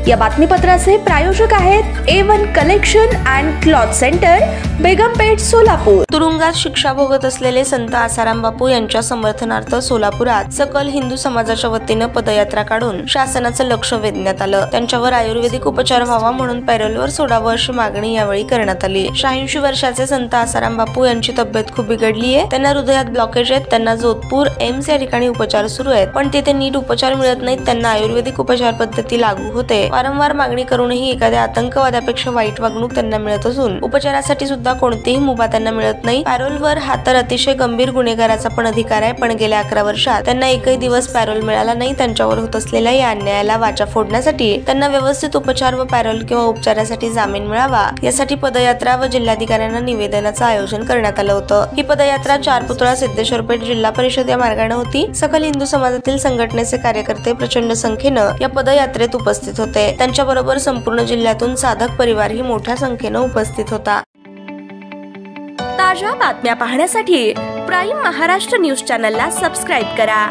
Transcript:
या बातमीपत्राचे प्रायोजक आहेत A1 collection and cloth centre, Begampeth, Solapur. तुरुंगात शिक्षा भोगत असलेले संत आसाराम बापू यांच्या समर्थनार्थ सोलापुरात सकल हिंदू समाजाच्या वतीने पदयात्रा काढून शासनाचं लक्ष वेधण्यात आलं। त्यांच्यावर आयुर्वेदिक उपचार व्हावा म्हणून पॅरोलवर सोडावं अशी मागणी यावेळी करण्यात आली। 86 वर्षाचे संत आसाराम बापू यांची तब्येत खूप बिघडली आहे। त्यांना हृदयात ब्लॉकेज आहेत। त्यांना जोधपूर एम्स या ठिकाणी उपचार सुरू आहेत, पण तिथे नीट उपचार मिळत नाहीत। त्यांना आयुर्वेदिक उपचार पद्धती लागू होते। वारंवार मागणी करूनही एखाद्या आतंकवादापेक्षा वाईट वागणूक त्यांना मिळत असून उपचारासाठी सुद्धा कोणतीही मुभा त्यांना मिळत नाही। पॅरोलवर हा तर अतिशय गंभीर गुन्हेगाराचा पण अधिकार आहे, पण गेल्या 11 वर्षात त्यांना एकही दिवस पॅरोल मिळाला नाही। त्यांच्यावर होत असलेल्या या अन्यायाला वाचा फोडण्यासाठी त्यांना व्यवस्थित उपचार व पॅरोल किंवा उपचारासाठी जामीन मिळावा यासाठी पदयात्रा व जिल्हाधिकाऱ्यांना निवेदनाचं आयोजन करण्यात आलं होतं। ही पदयात्रा 4 पुतळा सिद्धेश्वर पेठ जिल्हा परिषद या मार्गाने होती। सकल हिंदू समाजातील संघटनेचे कार्यकर्ते प्रचंड संख्येनं या पदयात्रेत उपस्थित होते। त्यांच्याबरोबर संपूर्ण जिल्ह्यातून साधक परिवारही मोठ्या संख्येनं उपस्थित होता। ताज्या बातम्या पाहण्यासाठी प्राईम महाराष्ट्र न्यूज चॅनलला सबस्क्राईब करा।